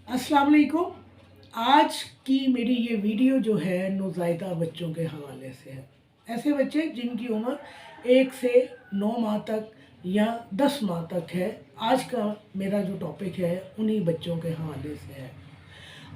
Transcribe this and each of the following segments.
अस्सलाम वालेकुम। आज की मेरी ये वीडियो जो है नौज़ायदा बच्चों के हवाले से है। ऐसे बच्चे जिनकी उम्र 1 से 9 माह तक या 10 माह तक है। आज का मेरा जो टॉपिक है उन्हीं बच्चों के हवाले से है।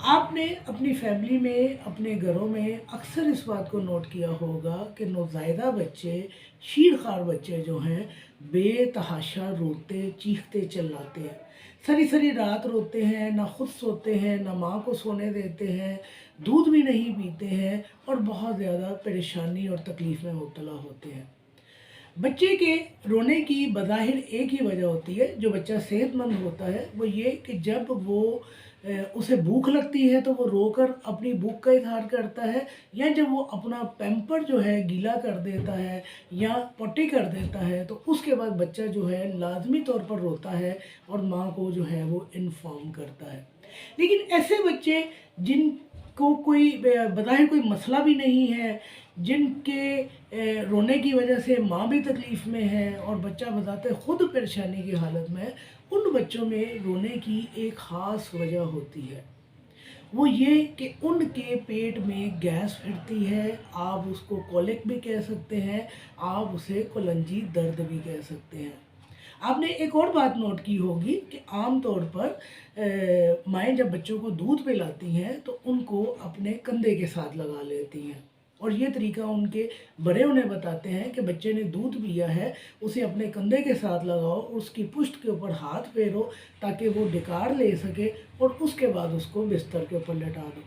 आपने अपनी फैमिली में, अपने घरों में अक्सर इस बात को नोट किया होगा कि नौज़ायदा बच्चे, शीरख़ार बच्चे जो हैं, बेतहाशा रोते, चीखते चिल्लाते हैं। सारी सारी रात रोते हैं, ना खुद सोते हैं, ना माँ को सोने देते हैं, दूध भी नहीं पीते हैं और बहुत ज़्यादा परेशानी और तकलीफ़ में मुब्तला होते हैं। बच्चे के रोने की बज़ाहिर एक ही वजह होती है, जो बच्चा सेहतमंद होता है, वो ये कि जब वो उसे भूख लगती है तो वो रोकर अपनी भूख का इज़हार करता है, या जब वो अपना पैम्पर जो है गीला कर देता है या पॉटी कर देता है तो उसके बाद बच्चा जो है लाज़मी तौर पर रोता है और माँ को जो है वो इन्फ़ॉर्म करता है। लेकिन ऐसे बच्चे जिनको कोई बज़ाहिर कोई मसला भी नहीं है, जिनके रोने की वजह से माँ भी तकलीफ़ में है और बच्चा बताते खुद परेशानी की हालत में है, उन बच्चों में रोने की एक ख़ास वजह होती है। वो ये कि उनके पेट में गैस फिरती है, आप उसको कॉलिक भी कह सकते हैं, आप उसे कोलंजी दर्द भी कह सकते हैं। आपने एक और बात नोट की होगी कि आम तौर पर माएँ जब बच्चों को दूध पिलाती हैं तो उनको अपने कंधे के साथ लगा लेती हैं, और ये तरीका उनके बड़े उन्हें बताते हैं कि बच्चे ने दूध पिया है, उसे अपने कंधे के साथ लगाओ, उसकी पुष्ट के ऊपर हाथ फेरो ताकि वो डिकार ले सके और उसके बाद उसको बिस्तर के ऊपर लेटा दो।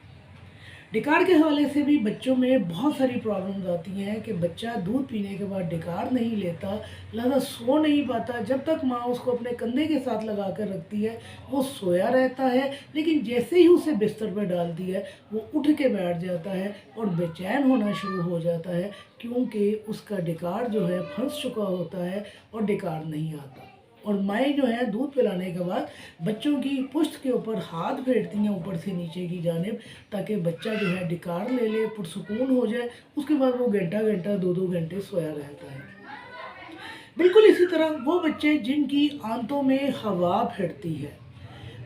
डिकार के हवाले से भी बच्चों में बहुत सारी प्रॉब्लम्स आती हैं कि बच्चा दूध पीने के बाद डिकार नहीं लेता, लिहाजा सो नहीं पाता। जब तक माँ उसको अपने कंधे के साथ लगा कर रखती है वो सोया रहता है, लेकिन जैसे ही उसे बिस्तर पर डालती है वो उठ के बैठ जाता है और बेचैन होना शुरू हो जाता है, क्योंकि उसका डिकार जो है फंस चुका होता है और डिकार नहीं आता। और माएँ जो हैं दूध पिलाने के बाद बच्चों की पुश्त के ऊपर हाथ फेरती हैं ऊपर से नीचे की जानिब, ताकि बच्चा जो है डिकार ले ले, पुरसुकून हो जाए। उसके बाद वो घंटा-घंटा, 2-2 घंटे सोया रहता है। बिल्कुल इसी तरह वो बच्चे जिनकी आंतों में हवा फिरती है,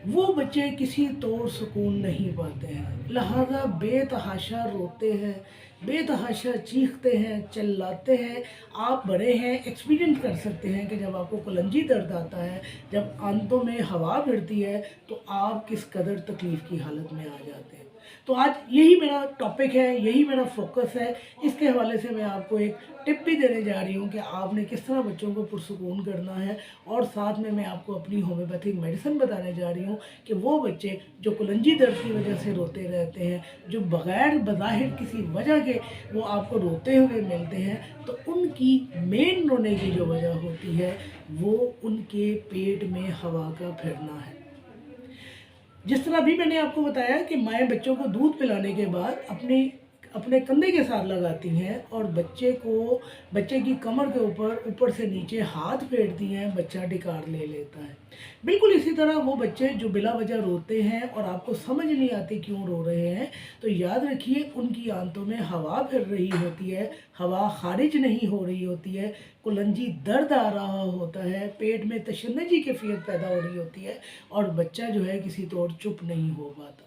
वो बच्चे किसी तौर सुकून नहीं पाते हैं, लिहाजा बेतहाशा रोते हैं, बेतहाशा चीखते हैं, चिल्लाते हैं। आप बड़े हैं, एक्सपीरियंस कर सकते हैं कि जब आपको कलंजी दर्द आता है, जब आंतों में हवा भिड़ती है तो आप किस कदर तकलीफ़ की हालत में आ जाते हैं। तो आज यही मेरा टॉपिक है, यही मेरा फ़ोकस है। इसके हवाले से मैं आपको एक टिप भी देने जा रही हूँ कि आपने किस तरह बच्चों को पुरसुकून करना है, और साथ में मैं आपको अपनी होम्योपैथिक मेडिसिन बताने जा रही हूँ कि वो बच्चे जो कलंजी दर्द की वजह से रोते रहते हैं, जो बग़ैर बज़ाहिर किसी वजह के वो आपको रोते हुए मिलते हैं, तो उनकी मेन रोने की जो वजह होती है वो उनके पेट में हवा का फिरना है। जिस तरह अभी मैंने आपको बताया कि माएँ बच्चों को दूध पिलाने के बाद अपने कंधे के साथ लगाती हैं और बच्चे की कमर के ऊपर ऊपर से नीचे हाथ फेरती हैं, बच्चा डिकार ले लेता है। बिल्कुल इसी तरह वो बच्चे जो बिला वजह रोते हैं और आपको समझ नहीं आती क्यों रो रहे हैं, तो याद रखिए उनकी आंतों में हवा फिर रही होती है, हवा खारिज नहीं हो रही होती है, कुलंजी दर्द आ रहा होता है, पेट में तशन्नुजी कैफियत पैदा हो रही होती है और बच्चा जो है किसी तौर चुप नहीं हो पाता।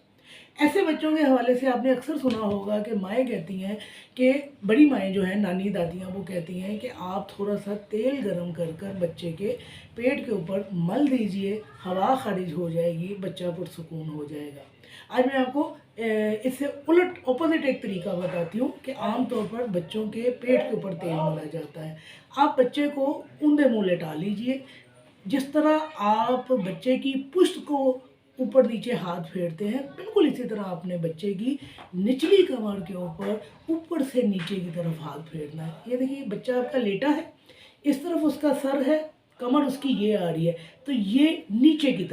ऐसे बच्चों के हवाले से आपने अक्सर सुना होगा कि माएँ कहती हैं कि बड़ी माएँ जो हैं, नानी दादियाँ, वो कहती हैं कि आप थोड़ा-सा तेल गरम कर कर बच्चे के पेट के ऊपर मल दीजिए, हवा खारिज हो जाएगी, बच्चा पुरसुकून हो जाएगा। आज मैं आपको इससे उलट ऑपोज़िट एक तरीका बताती हूँ कि आम तौर पर बच्चों के पेट के ऊपर तेल मला जाता है। आप बच्चे को ऊंधे मुँह लेटा लीजिए। जिस तरह आप बच्चे की पुश्त को ऊपर नीचे हाथ फेरते हैं, बिल्कुल इसी तरह आपने बच्चे की निचली कमर के ऊपर से नीचे की तरफ हाथ फेरना है। ये देखिए बच्चा आपका लेटा है, इस तरफ उसका सर है, कमर उसकी ये आ रही है, तो ये नीचे की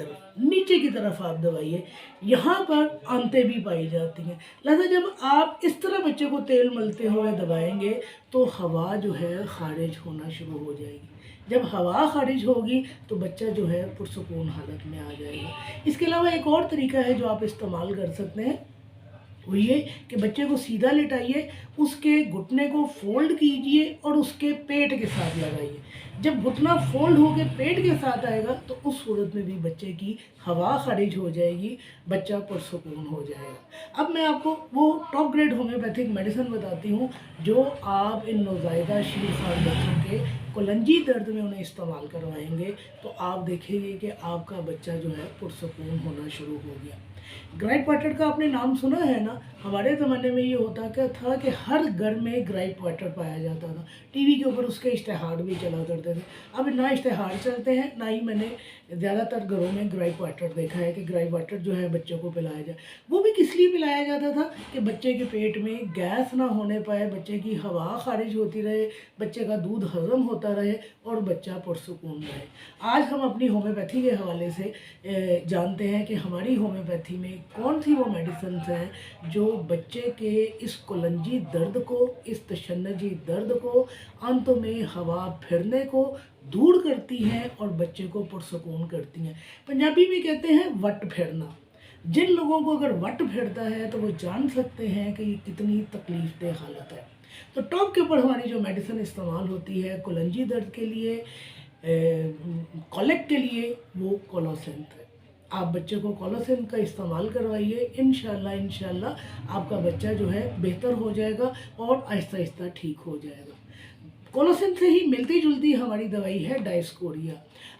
तरफ आप दबाइए। यहाँ पर आंतें भी पाई जाती हैं, लिहाजा जब आप इस तरह बच्चे को तेल मलते हुए दबाएँगे तो हवा जो है ख़ारिज होना शुरू हो जाएगी। जब हवा ख़ारिज होगी तो बच्चा जो है पुरसुकून हालत में आ जाएगा। इसके अलावा एक और तरीका है जो आप इस्तेमाल कर सकते हैं। वो ये कि बच्चे को सीधा लेटाइए, उसके घुटने को फोल्ड कीजिए और उसके पेट के साथ लगाइए। जब घुटना फोल्ड होकर पेट के साथ आएगा तो उस सूरत में भी बच्चे की हवा खारिज हो जाएगी, बच्चा पुरसुकून हो जाएगा। अब मैं आपको वो टॉप ग्रेड होम्योपैथिक मेडिसिन बताती हूँ जो आप इन नौज़ायदा शीरखान बच्चों के कोलंजी दर्द में उन्हें इस्तेमाल करवाएंगे तो आप देखेंगे कि आपका बच्चा जो है पुरसुकून होना शुरू हो गया। ग्राइप वाटर का आपने नाम सुना है ना। हमारे ज़माने में ये होता क्या था कि हर घर में ग्राइप वाटर पाया जाता था, टीवी के ऊपर उसके इश्तेहार भी चला करते थे। अब ना इश्तेहार चलते हैं, ना ही मैंने ज़्यादातर घरों में ग्राइप वाटर देखा है कि ग्राइप वाटर जो है बच्चों को पिलाया जाए। वो भी किस लिए पिलाया जाता था कि बच्चे के पेट में गैस ना होने पाए, बच्चे की हवा खारिज होती रहे, बच्चे का दूध हजम होता रहे और बच्चा पुरसुकून रहे। आज हम अपनी होम्योपैथी के हवाले से जानते हैं कि हमारी होम्योपैथी में कौन सी वो मेडिसिन हैं जो बच्चे के इस कोलंजी दर्द को, इस तशन्नजी दर्द को, आंतों में हवा फिरने को दूर करती हैं और बच्चे को पुरसुकून करती हैं। पंजाबी में कहते हैं वट फिरना। जिन लोगों को अगर वट फिरता है तो वो जान सकते हैं कि ये कितनी तकलीफदेह हालत है। तो टॉप के ऊपर हमारी जो मेडिसिन इस्तेमाल होती है कोलंजी दर्द के लिए, कॉलिक के लिए, वो कोलोसिंथ है। आप बच्चे को कोलोसिंथ का इस्तेमाल करवाइए, इंशाल्लाह आपका बच्चा जो है बेहतर हो जाएगा और आहिस्ता आहिस्ता ठीक हो जाएगा। कोलोसिंथ से ही मिलती जुलती हमारी दवाई है डायस्कोरिया।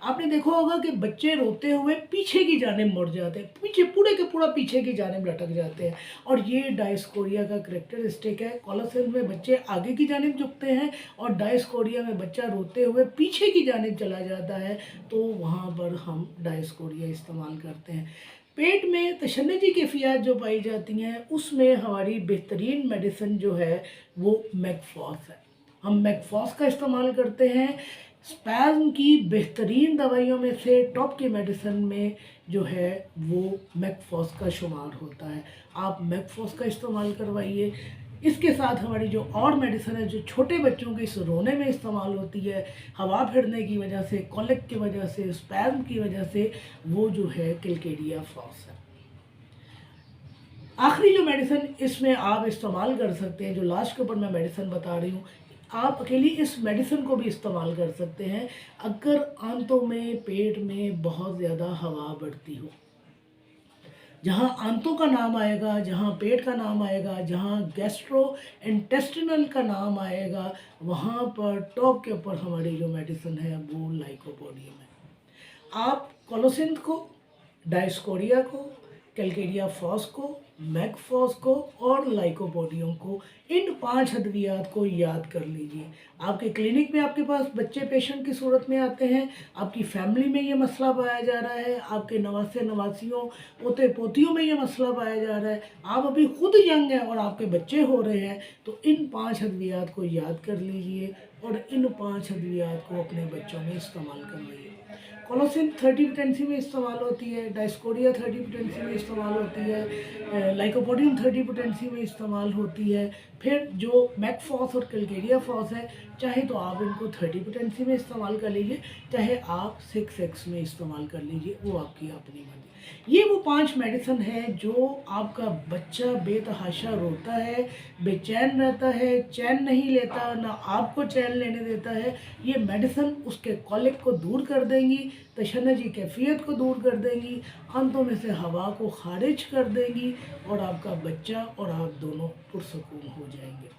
आपने देखा होगा कि बच्चे रोते हुए पीछे की जानिब मुड़ जाते हैं, पीछे पूरे के पूरा पीछे की जानिब लटक जाते हैं और ये डायस्कोरिया का करेक्टरिस्टिक है। कोलोसिंथ में बच्चे आगे की जानिब झुकते हैं और डायस्कोरिया में बच्चा रोते हुए पीछे की जानिब चला जाता है, तो वहाँ पर हम डायस्कोरिया इस्तेमाल करते हैं। पेट में तशन्नुजी कैफियत जो पाई जाती हैं उसमें हमारी बेहतरीन मेडिसिन जो है वो मैगफॉस है। हम मैगफॉस का इस्तेमाल करते हैं। स्पैज़म की बेहतरीन दवाइयों में से टॉप की मेडिसिन में जो है वो मैगफॉस का शुमार होता है। आप मैगफॉस का इस्तेमाल करवाइए। इसके साथ हमारी जो और मेडिसिन है जो छोटे बच्चों के इस रोने में इस्तेमाल होती है, हवा फिरने की वजह से, कॉलिक की वजह से, स्पैज़म की वजह से, वो जो है किलकेडिया फ्लॉस है। आखिरी जो मेडिसिन इसमें आप इस्तेमाल कर सकते हैं, जो लास्ट के ऊपर मैं मेडिसिन बता रही हूँ, आप अकेली इस मेडिसिन को भी इस्तेमाल कर सकते हैं अगर आंतों में, पेट में बहुत ज़्यादा हवा बढ़ती हो। जहाँ आंतों का नाम आएगा, जहाँ पेट का नाम आएगा, जहाँ गैस्ट्रो इंटेस्टिनल का नाम आएगा, वहाँ पर टॉप के ऊपर हमारी जो मेडिसिन है वो लाइकोपोडियम है। आप कोलोसिंथ को, डायस्कोरिया को, कैलकेडिया फॉस को, मैगफॉस को और लाइकोपोडियम को, इन 5 अद्वियात को याद कर लीजिए। आपके क्लिनिक में आपके पास बच्चे पेशेंट की सूरत में आते हैं, आपकी फैमिली में ये मसला पाया जा रहा है, आपके नवासे नवासियों, पोते पोतियों में ये मसला पाया जा रहा है, आप अभी खुद यंग हैं और आपके बच्चे हो रहे हैं, तो इन 5 अद्वियात को याद कर लीजिए और इन 5 अद्वियात को अपने बच्चों में इस्तेमाल करवाइए। कोलोसिंथ 30 पोटेंसी में इस्तेमाल होती है, डायस्कोरिया 30 पोटेंसी में इस्तेमाल होती है, लाइकोपोडियम 30 पोटेंसी में इस्तेमाल होती है। फिर जो मैगफॉस और कैलकेडिया फॉस है, चाहे तो आप इनको 30 पोटेंसी में इस्तेमाल कर लीजिए, चाहे आप 6x में इस्तेमाल कर लीजिए, वो आपकी अपनी मर्जी। ये वो 5 मेडिसिन हैं जो आपका बच्चा बेतहाशा रोता है, बेचैन रहता है, चैन नहीं लेता, ना आपको चैन लेने देता है। ये मेडिसिन उसके कॉलिक को दूर कर देंगी, तशन्नुजी कैफियत को दूर कर देंगी, आंतों में से हवा को खारिज कर देंगी और आपका बच्चा और आप दोनों पुरसुकून हो जाएंगे।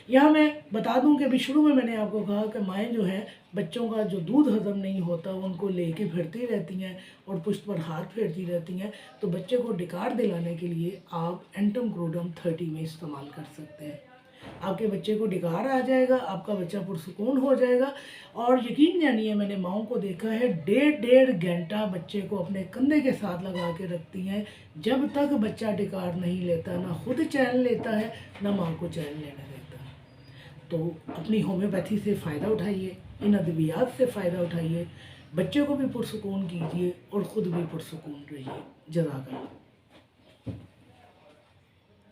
यहाँ मैं बता दूं कि अभी शुरू में मैंने आपको कहा कि माएँ जो हैं बच्चों का जो दूध हजम नहीं होता उनको लेके फिरती रहती हैं और पुश्त पर हाथ फेरती रहती हैं, तो बच्चे को डिकार दिलाने के लिए आप एंटम क्रोडम 30 में इस्तेमाल कर सकते हैं। आपके बच्चे को डिकार आ जाएगा, आपका बच्चा पुरसुकून हो जाएगा। और यकीन जानिए, मैंने माओं को देखा है 1.5 घंटा बच्चे को अपने कंधे के साथ लगा के रखती हैं, जब तक बच्चा डिकार नहीं लेता, ना खुद चैन लेता है, ना माँ को चैन लेने देता है। तो अपनी होम्योपैथी से फ़ायदा उठाइए, इन अद्वियात से फ़ायदा उठाइए, बच्चे को भी पुरसुकून कीजिए और ख़ुद भी पुरसुकून रहिए। जज़ाकल्लाह।